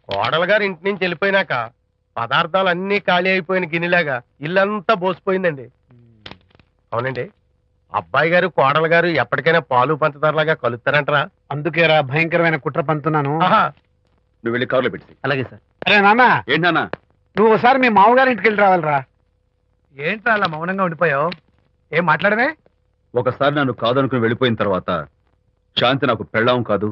కోడలు గారు ఇంటి నుంచి వెళ్ళిపోయినాక పదార్థాలు అన్ని ఖాళీ అయిపోయిన గిన్నెలాగా ఇల్లంతా బోసిపోయిందండి. అవునండి, అబ్బాయి గారు కోడలు గారు ఎప్పటికైనా పాలు పంచదారలాగా కలుస్తారంటరా? అందుకేరా భయంకరమైన కుట్ర పంతున్నాను. నువ్వు వెళ్ళి కారులో పెట్టి. అలాగే సార్. అరే నాన్న, ఏంటన్నా? నువ్వు ఒకసారి మీ మామగారి ఇంటికి వెళ్ళి రావాలిరా. ఏంట్రా అలా మౌనంగా ఉండిపోయావు? ఏం మాట్లాడమే? ఒకసారి నన్ను కాదనుకుని వెళ్ళిపోయిన తర్వాత శాంతి నాకు పెళ్ళాం కాదు,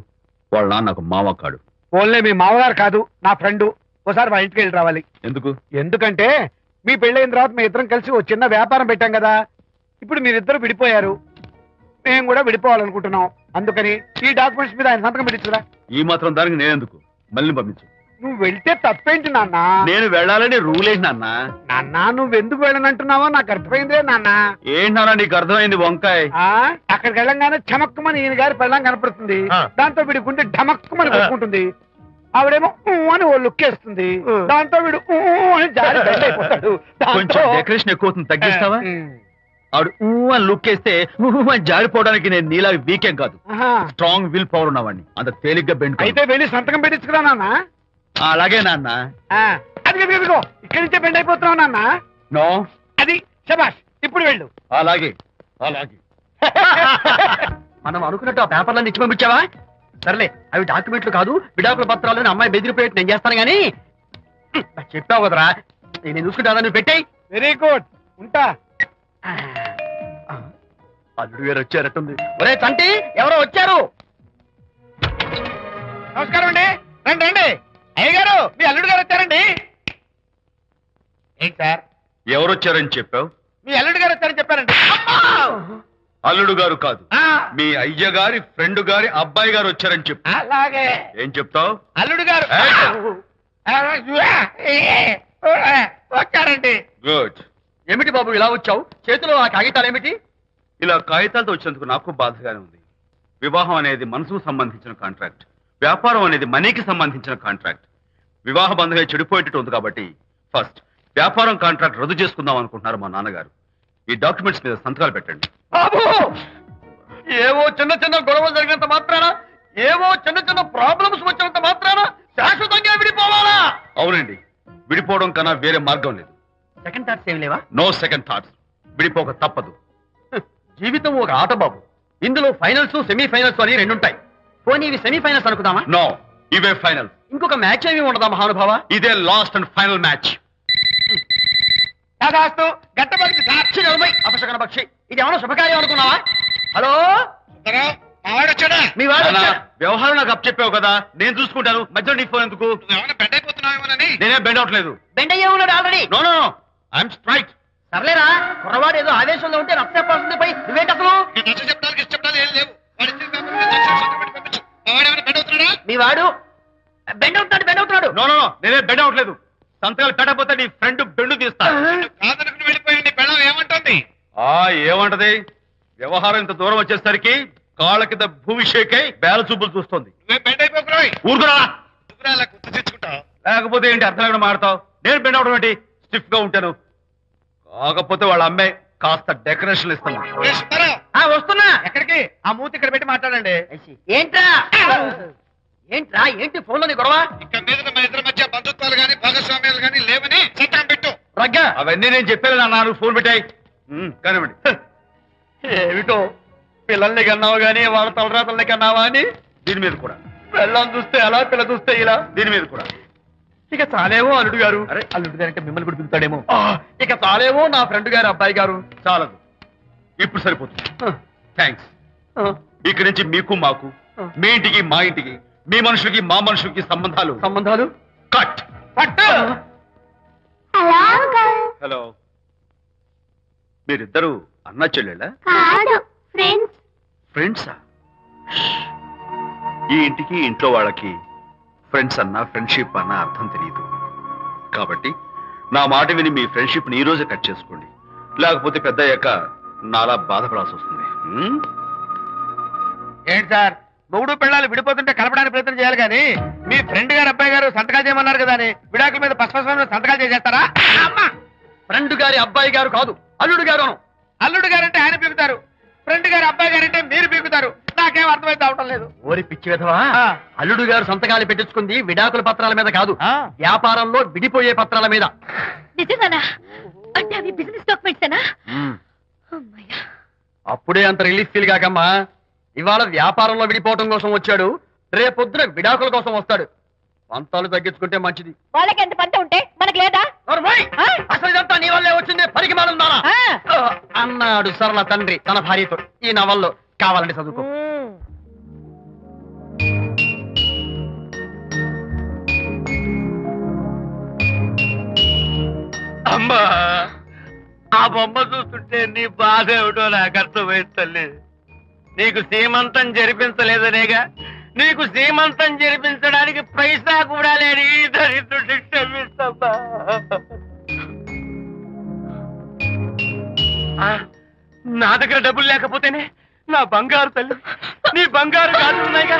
వాళ్ళ నాన్న నాకు మామ కాడు. ఓన్లే మీ మామగారు కాదు, నా ఫ్రెండ్. ఒకసారి మా ఇంటికి వెళ్ళి రావాలి. ఎందుకు? ఎందుకంటే మీ పెళ్ళైన తర్వాత మీ ఇద్దరం కలిసి ఓ చిన్న వ్యాపారం పెట్టాం కదా. ఇప్పుడు మీరిద్దరు విడిపోయారు, మేము కూడా విడిపోవాలనుకుంటున్నాం. అందుకని ఈ డాక్యుమెంట్స్ మీద ఆయన సంతకం పెట్టించురా. ఈ మాత్రం దానికి నేనెందుకు? మళ్ళీ పంపించు. నువ్వు వెళ్తే తప్పేంటి నాన్న? నేను వెళ్ళాలని రూల్ ఏంటి నాన్న? నాన్న, నువ్వు ఎందుకు వెళ్ళనంటున్నావో నాకు అర్థమైందే నాన్న. ఏంటన్నా నీకు అర్థమైంది వంకాయ? అక్కడికి వెళ్ళంగానే చమక్కుమని ఈయన గారి పెళ్ళం కనపడుతుంది. దాంతో వీడి గుండె ఢమక్కుమని కొట్టుకుంటుంది. ఆవిడేమో అని ఓ లుక్ వేస్తుంది. దాంతో వీడు అని జారి బెండ్ అయిపోతాడు. కొంచెం డెకరేషన్ ఎక్కువ తగ్గిస్తావా? ఆవిడ అని లుక్ వేస్తే అని జారిపోవడానికి నేను నీలా వీకేం కాదు, స్ట్రాంగ్ విల్ పవర్ ఉన్నవాడిని. అంత తేలిగ్గా బెండ్. అయితే వెళ్ళి సంతకం పెట్టించుకురా నాన్న. అలాగే నాన్న. అది ఇదిగో ఇక్కడి నుంచే బెండ్ అయిపోతున్నావు నాన్న. నో, అది శబాష్. ఇప్పుడు వెళ్ళు. అలాగే అలాగే. మనం అనుకున్నట్టు ఆ పేపర్లను ఇచ్చి పంపించావా? సర్లే, అవి డాక్యుమెంట్లు కాదు, విడాకుల పత్రాలు. అమ్మాయి బెదిరిపోయేట్టు నేను చేస్తాను గానీ చెప్పావు కదరా, నేను చూసుకుంటా. నువ్వు పెట్టాయి. వెరీ గుడ్, ఉంటా. అల్లుడు గారు వచ్చారట్టుంది. ఒరే చంటి, ఎవరో వచ్చారు. నమస్కారం అండి. రండి రండి. అయ్యగారు, మీ అల్లుడు గారు వచ్చారండి. ఏంటి సార్? ఎవరు వచ్చారని చెప్పావు? మీ అల్లుడు గారు వచ్చారని చెప్పారండి. అల్లుడు గారు కాదు, మీ అయ్య గారి ఫ్రెండ్ గారి అబ్బాయి గారు వచ్చారని చెప్పు. అలాగే. ఏం చెప్తావు? అల్లుడు గారు వచ్చారండి. గుడ్. ఏమిటి బాబు ఇలా వచ్చావు? చేతిలో ఆ కాగితాలు ఏమిటి? ఇలా కాగితాలతో వచ్చినందుకు నాకు బాధగానే ఉంది. వివాహం అనేది మనసుకు సంబంధించిన కాంట్రాక్ట్, వ్యాపారం అనేది మనీకి సంబంధించిన కాంట్రాక్ట్. వివాహ బంధంగా చెడిపోయేటట్టు ఉంది కాబట్టి ఫస్ట్ వ్యాపారం కాంట్రాక్ట్ రద్దు చేసుకుందాం అనుకుంటున్నారు మా నాన్నగారు. ఈ డాక్యుమెంట్స్ మీద సంతకాలు పెట్టండి. బాబు, ఏవో చిన్న చిన్న గొడవలు జరిగినంత మాత్రాన, ఏవో చిన్న చిన్న ప్రాబ్లమ్స్ వచ్చినంత మాత్రాన శాశ్వతంగా విడిపోవాలా? అవునండి, విడిపోవడం కన్నా వేరే మార్గం లేదు. సెకండ్ థాట్స్ ఏమి లేవా? No second thoughts. విడిపోక తప్పదు. జీవితం ఒక ఆట బాబు. ఇందులో ఫైనల్స్, సెమీఫైనల్స్ అని రెండుంటాయి. పోనీ ఇవి సెమీఫైనల్స్ అనుకుందామా? నో, ఇవే ఫైనల్. ఇంకొక మ్యాచ్ ఏమి ఉండదా మహానుభావ? ఇదే లాస్ట్ అండ్ ఫైనల్ మ్యాచ్. గట్టబడి సాక్షి నలభై అపశకన పక్షి. ఇది ఏమన్నా శుభకార్యం అనుకున్నావా? హలో, మీ వాడు వచ్చాడు. వ్యవహారం నాకు అప్ చెప్పావు కదా, నేను చూసుకుంటాను. మధ్యలో నీ ఫోన్ ఎందుకు? నేనే బెండ్ అవట్లేదు. బెండ్ అయ్యే ఉన్నాడు already. No no no, I'm straight. సర్లేరా, కుర్రవాడు ఏదో ఆవేశంలో ఉంటే రక్త చెప్పాల్సింది పోయి నువ్వేంటి అసలు? మీ వాడు బెండ్ అవుతున్నాడు. నో నో నో, నేనే బెండ్ అవట్లేదు. సంతకాలు పెట్టకపోతే నీ ఫ్రెండ్ బెండు తీస్తా. ఏమంటుంది? ఏమంటది? వ్యవహారం ఇంత దూరం వచ్చేసరికి కాళ్ళ కింద భూమి షేక్ అయి బేల చూపులు చూస్తుంది. ఊరుకురా, లేకపోతే ఏంటి అర్థం లేకుండా మాడతావు? నేను బెండ్ అవడం ఏంటి? స్టిఫ్ గా ఉంటాను. కాకపోతే వాళ్ళ అమ్మాయి కాస్త డెకరేషన్ ఇస్తాను. వస్తున్నా. ఎక్కడికి? ఆ మూతి ఇక్కడ పెట్టి మాట్లాడండి. ఏంట్రా ఏంటి ఫోన్ లోని గొడవ? ఇక్కడ మీద మన ఇద్దరి మధ్య బంధుత్వాలు గాని భాగస్వామ్యాలు గాని లేవని సంతకం పెట్టు. రగ్గా అవన్నీ నేను చెప్పాను అన్నారు. ఫోన్ పెట్టాయి కానివ్వండి. ఏమిటో పిల్లల్ని కన్నావు గానీ వాళ్ళ తలరాతల్ని కన్నావా అని. దీని మీద కూడా పిల్లల్ని చూస్తే అలా, పిల్ల చూస్తే ఇలా. దీని మీద కూడా ఇక చాలేమో అల్లుడు గారు. అరే, అల్లుడు గారు అంటే మిమ్మల్ని కూడా పిలుతాడేమో. ఇక చాలేమో నా ఫ్రెండ్ గారు అబ్బాయి గారు. చాలదు, ఇప్పుడు సరిపోతుంది. థ్యాంక్స్. ఇక్కడి నుంచి మీకు మాకు, మీ ఇంటికి మా ఇంటికి, మీ మనుషులకి మా మనుషులకి సంబంధాలు కట్. హలో, మీరిద్దరు అన్నా చెల్లెళ్ళా? ఫ్రెండ్సా? ఈ ఇంటికి ఇంట్లో వాళ్ళకి ఫ్రెండ్స్ అన్నా ఫ్రెండ్షిప్ అన్నా అర్థం తెలియదు. కాబట్టి నా మాట విని మీ ఫ్రెండ్షిప్ ని ఈ రోజే కట్ చేసుకోండి, లేకపోతే పెద్ద అయ్యాక నాలా బాధపడాల్సి వస్తుంది. ఏంటి సార్, మొగుడు పిల్లలు విడిపోతుంటే కలపడానికి ప్రయత్నం చేయాలి కానీ మీ ఫ్రెండ్ గారు అబ్బాయి గారు సంతకాలు చేయమన్నారు కదా అని విడాకుల మీద పశ్చిమ సంతకాలు చేసేస్తారా? ఫ్రెండ్ గారి అబ్బాయి గారు కాదు, అల్లుడు గారు. అల్లుడు గారంటే ఆయన పీకుతారు, ఫ్రెండ్ గారు అబ్బాయి గారంటే మీరు పీకుతారు. నాకేం అర్థమైతే అవటం లేదు. ఓరి పిచ్చి విధవా, ఆ. అల్లుడు గారు సంతకాలు పెట్టించుకుంది విడాకుల పత్రాల మీద కాదు, ఆ. వ్యాపారంలో విడిపోయే పత్రాల మీద. నిజంగానా? అంటే అవి బిజినెస్ డాక్యుమెంట్సేనా? అమ్మయ్యా. అప్పుడే అంత రిలీఫ్ ఫీల్ కాకమ్మా. ఇవాళ వ్యాపారంలో విడిపోవటం కోసం వచ్చాడు, రేపొద్దున విడాకుల కోసం వస్తాడు. పంతాలు తగ్గించుకుంటే మంచిది. వాళ్ళకి ఎంత పంట ఉంటే మనకు లేదా? నోర్మోయ్! ఆ? అసలు ఇదంతా నీ వల్లే వచ్చింది, పరికిమాలుందానా ఆ. అన్నాడు సరళ తండ్రి తన భార్యతో. ఈ నవల్లో కావాలంటే చదువుకో. అమ్మా, ఆ బొమ్మ చూస్తుంటే నీ బాధ ఏమిటో నాకు అర్థమైంది తల్లి. నీకు సీమంతం జరిపించలేదనేగా, నీకు సీమంతం జరిపించడానికి పైసా కూడా లేని ఈ దరిద్రుడిని క్షమిస్తమ్మా. నా దగ్గర డబ్బులు లేకపోతేనే నా బంగారు తల్లి, నీ బంగారు గాజులు ఉన్నాయిగా,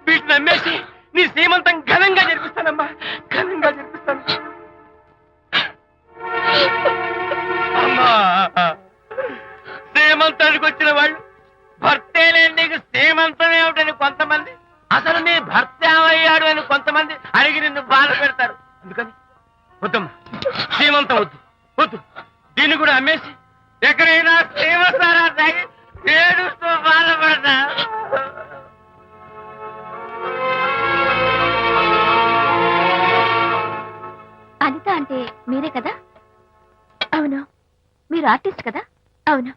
వీటిని అమ్మేసి నీ సీమంతం ఘనంగా జరిపిస్తానమ్మా, ఘనంగా జరిపిస్తాను. అమ్మా, సీమంతానికి వచ్చిన వాళ్ళు భర్తే లేని నీకు సీమంతం ఏమిటని కొంతమంది, అసలు నీ భర్త ఏమయ్యాడు అని కొంతమంది అడిగి నిన్ను బాధ పెడతారు. అందుకని వద్దమ్మా, సీమంతం వద్దు వద్దు. దీన్ని కూడా అమ్మేసి ఎక్కడైనా సీమసారా తాగి ఏడుస్తూ బాధపడతా. అనిత అంటే మీరే కదా? అవును. మీరు ఆర్టిస్ట్ కదా? అవును.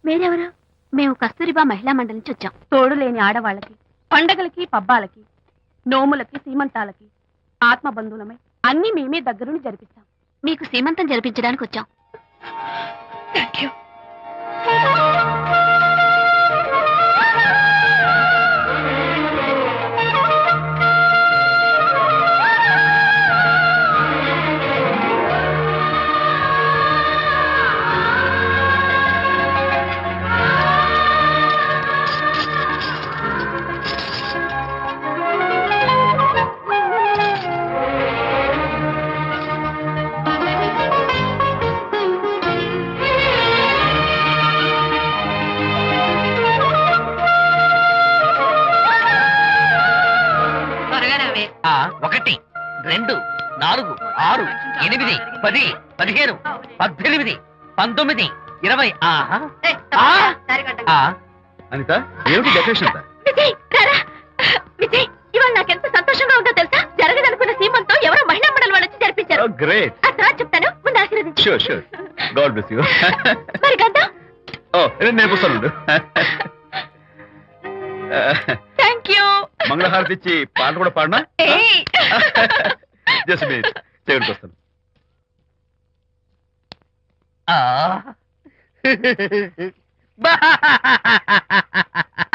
మీరెవరు? మేము కస్తూరిబా మహిళా మండలి నుంచి వచ్చాం. తోడు లేని ఆడవాళ్ళకి, పండగలకి, పబ్బాలకి, నోములకి, సీమంతాలకి ఆత్మబంధువులమై అన్ని మేమే దగ్గరుండి జరిపిస్తాం. మీకు సీమంతం జరిపించడానికి వచ్చాం. Thank you. ఆ, 1, 2, 4, 6, 8, 10, 15, 18, 19, 20. ఆహా. ఆ, అనిత, ఏమిటి డెకరేషన్ అంతా? విజయ్, రారా. విజయ్, ఇవాళ నాకెంత సంతోషంగా ఉందో తెలుసా? జరగదనుకున్న సీమంతో ఎవరో మహిళా మండలి వాళ్ళు వచ్చి జరిపించారు. గ్రేట్. ఆ తర్వాత చెప్తాను, ముందు ఆశీర్వదించు. Sure sure. God bless you. మరి గంధం? ఓ, నేను పుస్తాను. Thank you. మంగళహారతి ఇచ్చి పాట కూడా పాడనా? ఏయ్. జస్ట్ మినిట్, చేయడానికి వస్తాను.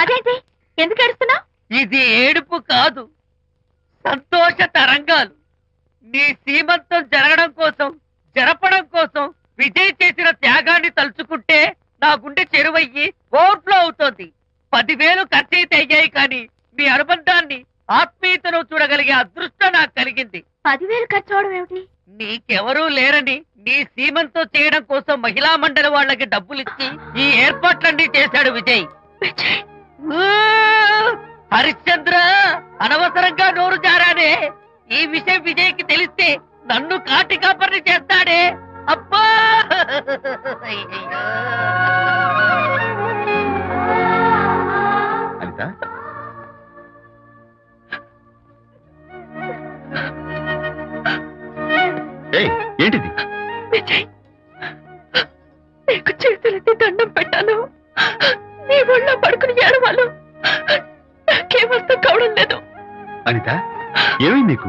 అదేంటి, ఎందుకు ఏడుస్తున్నావు? ఇది ఏడుపు కాదు, సంతోష తరంగాలు. నీ సీమంతం జరగడం కోసం, జరపడం కోసం విజయ్ చేసిన త్యాగాన్ని తలుచుకుంటే నా గుండె చెరువయ్యి ఓవర్ఫ్లో అవుతోంది. 10,000 ఖర్చయితే అయ్యాయి, కానీ మీ అనుబంధాన్ని, ఆత్మీయతను చూడగలిగే అదృష్టం నాకు కలిగింది. 10,000 ఖర్చు అవడం ఏమిటి? నీకెవరూ లేరని నీ సీమంతం చేయడం కోసం మహిళా మండలి వాళ్ళకి డబ్బులిచ్చి ఈ ఏర్పాట్లన్నీ చేశాడు విజయ్. ఊ! హరిశ్చంద్ర, అనవసరంగా నోరు జారానే. ఈ విషయం విజయ్కి తెలిస్తే నన్ను కాటి కాపర్ని చేస్తాడే. అబ్బా! అనిత, ఏయ్, ఏంటిది? విజయ్, నీకు చేతులెత్తి దండం పెట్టాను. నీ ఒళ్ళో పడుకుని ఏడవాళ్ళు నాకేమర్థం కావడం లేదు. అనిత, ఏమైంది నీకు?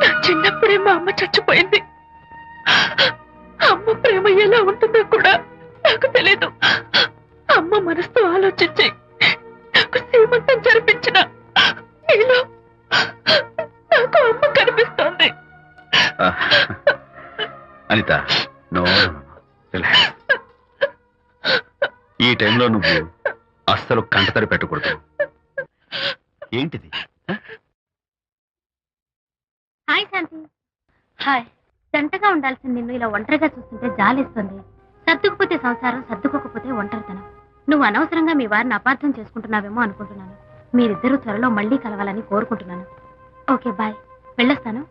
నా చిన్నప్పుడే మా అమ్మ చచ్చిపోయింది. అమ్మ ప్రేమ ఎలా ఉంటుందో కూడా నాకు తెలీదు. అమ్మ మనసుతో ఆలోచించి నాకు సీమంతం జరిపించిన నీలో నాకు అమ్మ కనిపిస్తోంది. అనిత, నో, ఈ టైంలో నువ్వు అస్సలు కంటతడి పెట్టకూడదు. ఏంటిది? హాయ్ శాంతి. హాయ్. జంటగా ఉండాల్సిన నిన్ను ఇలా ఒంటరిగా చూస్తుంటే జాలేస్తుంది. సర్దుకుపోతే సంసారం, సర్దుకోకపోతే ఒంటరితనం. నువ్వు అనవసరంగా మీ వారిని అపార్థం చేసుకుంటున్నావేమో అనుకుంటున్నాను. మీరిద్దరూ త్వరలో మళ్ళీ కలవాలని కోరుకుంటున్నాను. ఓకే బాయ్, వెళ్ళొస్తాను.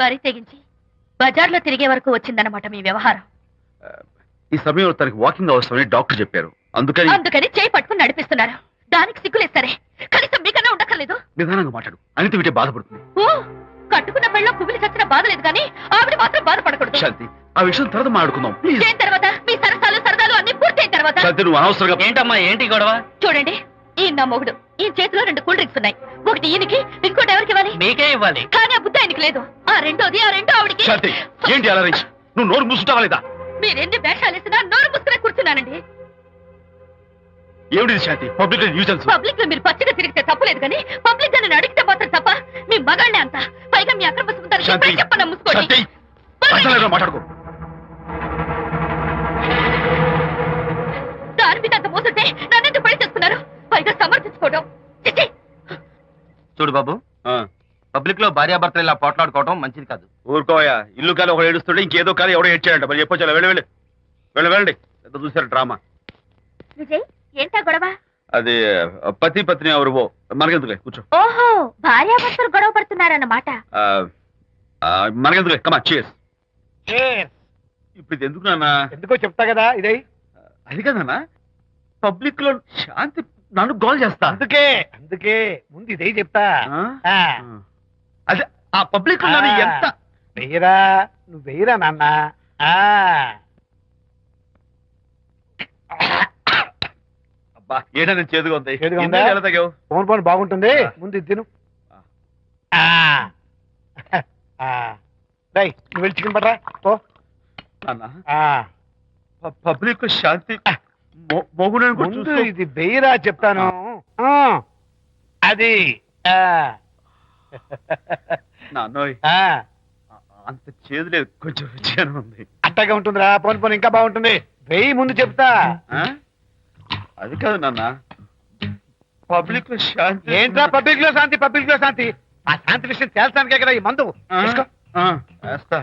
బరి తెగించి బజార్లో తిరిగే వరకు వచ్చిందన్నమాట మీ వ్యవహారం. ఈ సమయంలో తనకి వాకింగ్ అవసరమని డాక్టర్ చెప్పారు. అందుకని చేయి పట్టుకుని నడిపిస్తున్నారు. దానికి సిగ్గులేదు సరే, కనీసం మీకన్నా ఉండక్కర్లేదు. నిదానంగా మాట్లాడు, అనిత వింటే బాధపడుతుంది. ఓ, కట్టుకున్న పెళ్ళలో కుమిలి చచ్చిన బాధ లేదు కానీ ఆవిడ మాత్రం బాధపడకూడదు. శాంతి, ఆ విషయం తర్వాత మాట్లాడుకుందాం ప్లీజ్. దేని తర్వాత? మీ సరసాలు అన్ని పూర్తయిన తర్వాత. శాంతి, నువ్వు అనవసరంగా ఏంటమ్మా ఏంటి గొడవ? చూడండి, ఈయన నా మొగుడు. ఈ చేతిలో 2 కూల్ డ్రింక్స్ ఉన్నాయి. ఒకటి ఈయనకి, ఇంకోటి ఎవరికి ఇవ్వాలి? మీకే ఇవ్వాలి. కానీ ఆ బుద్ధి ఆయనకి లేదు. ఆ రెండో ఆవిడికి. శాంతి, ఏంటి అలా రేంజ్? నువ్వు నోరు మూసుకుంటావా లేదా? మీరెన్ని వేషాలు వేసినా నోరు ముసుకునే కూర్చున్నానండి. ఏమిటి శాంతి? Public nuisance. పబ్లిక్ లో మీరు పచ్చిగా తిరిగితే తప్పలేదు కానీ పబ్లిక్ గా నన్ను అడిగితే మాత్రం తప్ప. మీ మగాళ్ళే అంత. పైగా మీ అక్రమ సుందరం శాంతి, చెప్పన్నా ముసుకోండి. శాంతి, అసలు మాట్లాడుకో. దాని మీద అంత మోసంటే నన్నెందుకు పని చేసుకున్నారు? పైగా సమర్థించుకోవడం. చిచ్చి. చూడు బాబు, పబ్లిక్ లో భార్యాభర్తలు ఇలా పోట్లాడుకోవడం మంచిది కాదు. ఊరుకోయా, ఇల్లు కాలి ఒకడు ఏడుస్తుంటే ఇంకేదో కాలి ఎవడో ఏడ్చాడంట. మరి చెప్పొచ్చు, వెళ్ళండి. ఎంత చూసారు డ్రామా. విజయ్, ఏంటా గొడవ? అది పతి పత్ని ఎవరు మనకెందుకులే, కూర్చో. ఓహో, భార్యాభర్తలు గొడవ పడుతున్నారన్నమాట. మనకెందుకులే, కమా చేస్. Cheers. ఇప్పుడు ఇది ఎందుకు నాన్న? ఎందుకో చెప్తా కదా ఇదే. అది కదన్నా, పబ్లిక్ లో శాంతి నన్ను గోల్ చేస్తా. అందుకే ముందు ఇదే చెప్తా. ఆ. అదే ఆ పబ్లిక్ లో నన్ను ఎంత వెయ్యరా, నువ్వు వెయ్యరా నాన్న. అబ్బా, ఏదైనా చేదుగా ఉంది. చేదుగా ఉందా? ఇందాక ఎలా తాగావు? పోను బాగుంటుంది. ముందు ఇది తిను. రై, నువ్వు వెళ్ళి చికెన్ పడరా పో. నాన్న, పబ్లిక్ లో శాంతి మొగుడని కూడా ముందు చూస్తూ- ఇది వెయ్యరా చెప్తాను. అది నాన్నోయ్, అంత చేదు లేదు, కొంచెం రుచిగానే ఉంది. అట్టగా ఉంటుందిరా. పోను ఇంకా బాగుంటుంది. వెయ్యి ముందు చెప్తా. ఆ? అది కాదు నాన్న, పబ్లిక్ లో శాంతి. ఏంట్రా పబ్లిక్ లో శాంతి? ఆ శాంతి విషయం తేల్చడానికే కదా ఈ మందు. ఆ? తీసుకో. వేస్తా.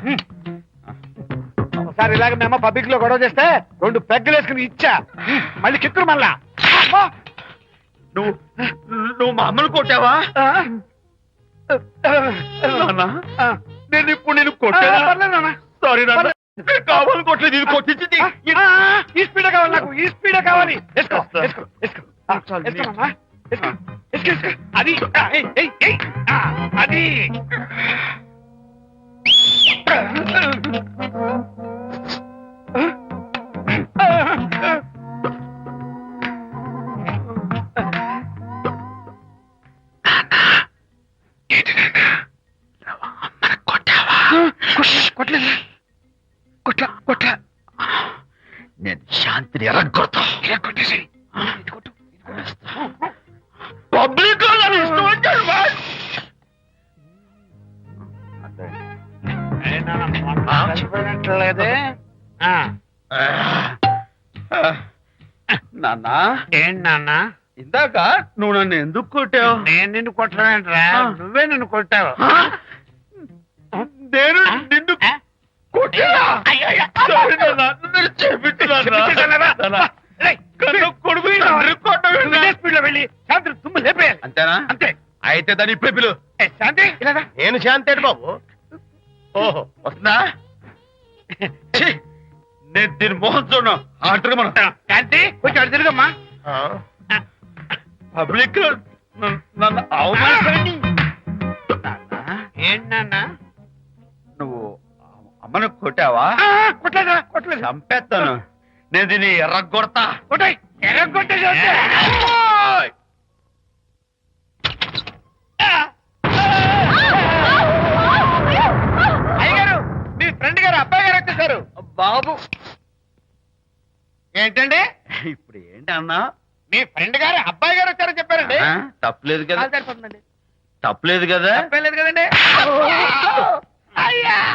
ఒకసారి ఇలాగ మేము పబ్లిక్ లో గొడవ చేస్తే 2 పెగ్గలు వేసుకుని ఇచ్చా. మళ్ళీ కిక్కురు మళ్ళా. అమ్మా! నువ్వు మా అమ్మను కొట్టావా? నాన్న, నేను ఇప్పుడు నేను కొట్టానా? పర్లేదు నాన్న. సారీ నాన్న, నేను కావాలని కొట్టలేదు. ఇది కొట్టించింది. ఈ స్పీడ్ కావాలి నాకు. ఈ స్పీడ్ కావాలి. వేసుకో. చాలు, వేసుకో నాన్న. వేసుకో. అది అది కొట్లా. నేను శాంతిని ఎరగొడతా. కొట్టేసి పబ్లిక్ లో నన్ను ఇష్టం వచ్చాడు. చనిపోయినట్లేదే. నాన్న, ఏంటి నాన్న? ఇందాక నువ్వు నన్ను ఎందుకు కొట్టావు? నేను నిన్ను కొట్టలేంట్రా, నువ్వే నిన్ను కొట్టావు. నేను నిన్ను కొట్టానా? సారీ నాన్న, నన్ను చేపించున్నాను. కొడుకు స్పీడ్ లో వెళ్ళి శాంతి తుమ్ము లేపేయాలి. అంతేనా? అంతే. అయితే దాని ఇప్పుడే పిలు. శాంతి ఇలా రా. నేను శాంతేడు బాబు. ఓహో, వస్తున్నా. ఛీ, నేను దీని మోహన్ చూడను. ఆటగా మనం శాంతి కొంచెం అటు తిరుగమ్మా. పబ్లిక్ లో నన్ను అవమానించండి. ఏంటి నాన్న? నువ్వు అమ్మను కొట్టావా? కొట్టలేదు. చంపేస్తాను. నేను దీన్ని ఎర్రగొడతా. కొట్టాయి. ఎర్రగొట్టే బాబు ఏంటండి ఇప్పుడు ఏంటి అన్నా? మీ ఫ్రెండ్ గారు అబ్బాయి గారు వచ్చారని చెప్పారండి. తప్పలేదు కదా? సరిపోతుందండి. తప్పలేదు కదా? తప్పలేదు కదండి.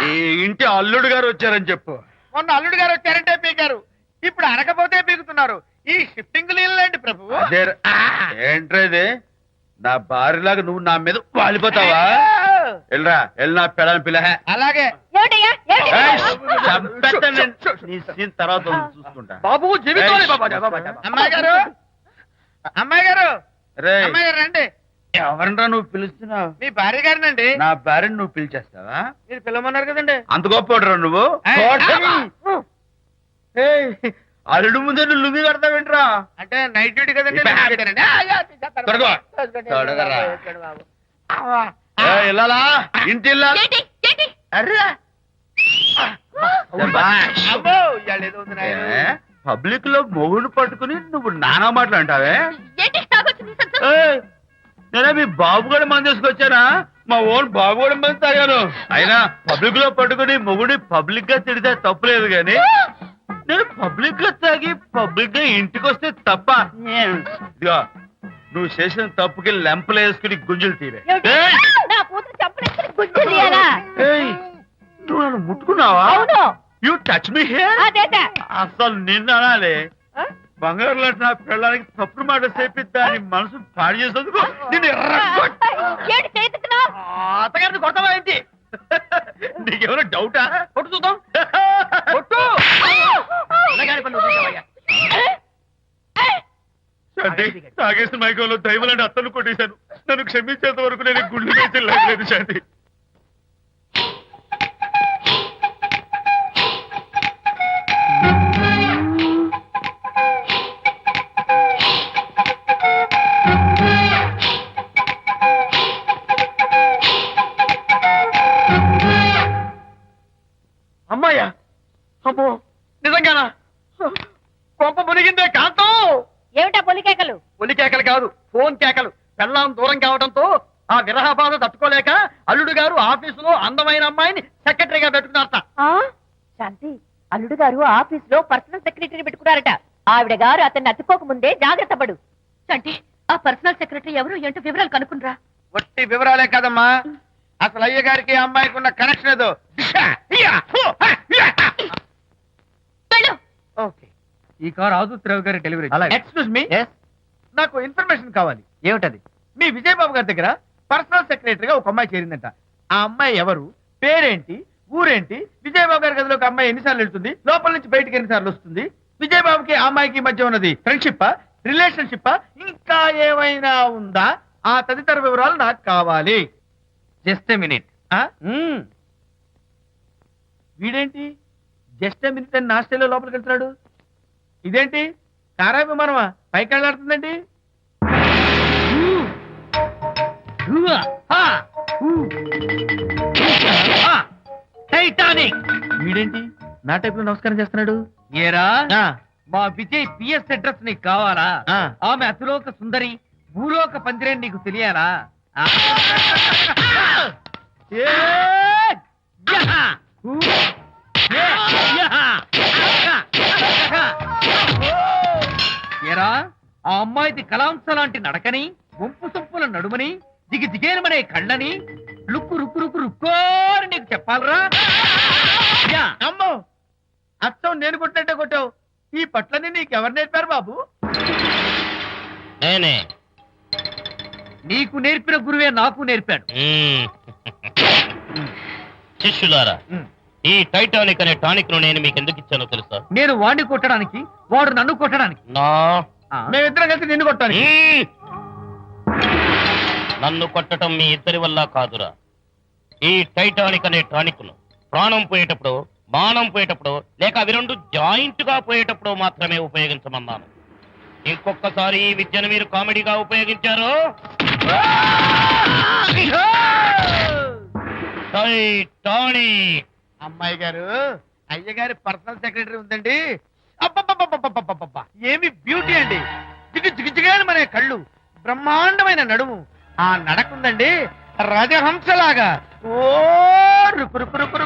ఈ ఇంటి అల్లుడు గారు వచ్చారని చెప్పు. మొన్న అల్లుడు గారు వచ్చారంటే పీకారు, ఇప్పుడు అనకపోతే పీకుతున్నారు. ఈ షిఫ్టింగ్ లీలండి ప్రభు. ఏంట్రేది? నా భార్యలాగా నువ్వు నా మీద వాలిపోతావా? వెళ్ళరా, వెళ్ళి నా పెళ్ళని పిల్ల. అలాగే తర్వాత చూసుకుంటా. బాబు జీవితం. అమ్మాయి గారు, అమ్మాయి గారు, రేయ్, అమ్మాయి గారు రండి. ఎవరినరా నువ్వు పిలుస్తున్నావు? మీ భార్య గారినండి. నా భార్యను నువ్వు పిలిచేస్తావా? మీరు పిల్లమన్నారు కదండి. అంత గొప్ప నువ్వు? ఏయ్, అల్లుడు ముందే నువ్వు లుంగి కడతావేంట్రా? అంటే నైట్ డ్యూటీ కదండి. తొడగో. తొడగరా. వెళ్ళాలా? ఇంటి వెళ్ళాలి. పబ్లిక్ లో మొగుడు పట్టుకుని నువ్వు నానా మాటలు అంటావే? నేనే మీ బాబు కూడా మంది తీసుకొచ్చానా? మా ఓన్ బాబు కూడా మంది తాగాను. అయినా పబ్లిక్ లో పట్టుకుని మొగుడి పబ్లిక్ గా తిడితే తప్పులేదు గాని నేను పబ్లిక్ గా తాగి పబ్లిక్ గా ఇంటికి వస్తే తప్ప. ఇదిగో నువ్వు చేసిన తప్పుకి లెంపలు వేసుకుని గుంజులు తీరే. నువ్వు నన్ను ముట్టుకున్నావా? You touch me here. అసలు నిన్ను అనాలి. బంగారు లాంటి నా పిల్లలకి తప్పుడు మాట చెప్పి దాని మనసు పాడు చేసేందుకు నిన్ను అత్తగారిని కొడతావా ఏంటి? నీకేమైనా డౌటా? కొట్టు చూద్దాం. కొట్టు. తాగేసిన మైకంలో దైవం లాంటి అత్తను కొట్టేశాను. నన్ను క్షమించేంత వరకు నేను గుళ్ళు వేసి లేదు శాంతి. అమ్మాయ్యా, అమ్మో నిజంగానా? కొంప మునిగిందే కాంతం. ఏమిటా పొలికేకలు? పొలి కేకలు కాదు, ఫోన్ కేకలు. పెళ్ళాం దూరం కావడంతో ఆ విరహ బాధ తట్టుకోలేక అల్లుడు గారు ఆఫీసులో అందమైన అమ్మాయిని సెక్రటరీగా పెట్టుకున్నారట. శాంతి, అల్లుడు గారు ఆఫీస్ లో పర్సనల్ సెక్రటరీ పెట్టుకున్నారట. ఆవిడ గారు అతన్ని అతుక్కోక ముందే జాగ్రత్త పడు. శాంతి, ఆ పర్సనల్ సెక్రటరీ ఎవరు ఏంటో వివరాలు కనుక్కుండ్రా. వట్టి వివరాలే కదమ్మా, అసలు అయ్య గారికి అమ్మాయికి ఉన్న కనెక్షన్ ఏదో. ఓకే, ఈ కార్ ఆదుత్రావు గారి డెలివరీ. ఎక్స్క్యూజ్ మీ, నాకు ఇన్ఫర్మేషన్ కావాలి. ఏమిటది? మీ విజయబాబు గారి దగ్గర పర్సనల్ సెక్రటరీగా ఒక అమ్మాయి చేరిందంట. ఆ అమ్మాయి ఎవరు, పేరేంటి, ఊరేంటి, విజయబాబు గారి గదిలోకి అమ్మాయి ఎన్నిసార్లు వెళ్తుంది, లోపల నుంచి బయటికి ఎన్నిసార్లు వస్తుంది, విజయబాబుకి ఆ అమ్మాయికి మధ్య ఉన్నది ఫ్రెండ్షిప్, రిలేషన్షిప్, ఇంకా ఏమైనా ఉందా? ఆ తదితర వివరాలు నాకు కావాలి. Just a minute. వీడేంటి జస్ట్ ఏ మినిట్ అని నాస్టేలో లోపలికి వెళ్తున్నాడు? ఇదేంటి కారా విమానమా పైకి వెళ్ళాడుతుందండి? టైటానిక్. వీడేంటి నా టైప్ లో నమస్కారం చేస్తున్నాడు? ఏరా, మా విజయ్ పిఎస్ అడ్రస్ నీకు కావాలా? ఆమె అతిలోక సుందరి, భూలోక పందిరేని నీకు తెలియాలా? ఏరా, ఆ అమ్మాయిది కలాంస లాంటి నడకని, వంపు సొంపుల నడుమని, దిగి దిగేనమనే కళ్ళని, లుక్కు రుక్కు రుక్కు రుక్కోని నీకు చెప్పాలరా? అమ్మో, అచ్చం నేను కొట్టినట్టే కొట్టావు. ఈ పట్లని నీకెవరు నేర్పారు బాబు? నేనే. నీకు నేర్పిన గురువే నాకు నేర్పాడు. శిష్యులారా, ఈ టైటానిక్ అనే టానిక్ ను నేను మీకు ఎందుకు ఇచ్చానో తెలుసా? నేను వాడిని కొట్టడానికి, వాడు నన్ను కొట్టడానికి. మేమిద్దరం కలిసి నిన్ను కొట్టాను. నన్ను కొట్టడం మీ ఇద్దరి వల్ల కాదురా. ఈ టైటానిక్ అనే టానిక్ ను ప్రాణం పోయేటప్పుడు, మానం పోయేటప్పుడు, లేక అవి రెండు జాయింట్ గా పోయేటప్పుడు మాత్రమే ఉపయోగించమన్నాను. ఇంకొకసారి ఈ విద్యను మీరు కామెడీగా ఉపయోగించారు, టైటానిక్. అమ్మాయి గారు, అయ్య గారి పర్సనల్ సెక్రటరీ ఉందండి. అబ్బబ్బబ్బబ్బబ్బబ్బబ్బబ్బ, ఏమి బ్యూటీ అండి! జిగు జిగుజిగాని మన కళ్ళు, బ్రహ్మాండమైన నడుము, ఆ నడకుందండి రాజహంసలాగా. ఓ రుకు రుకు రుకు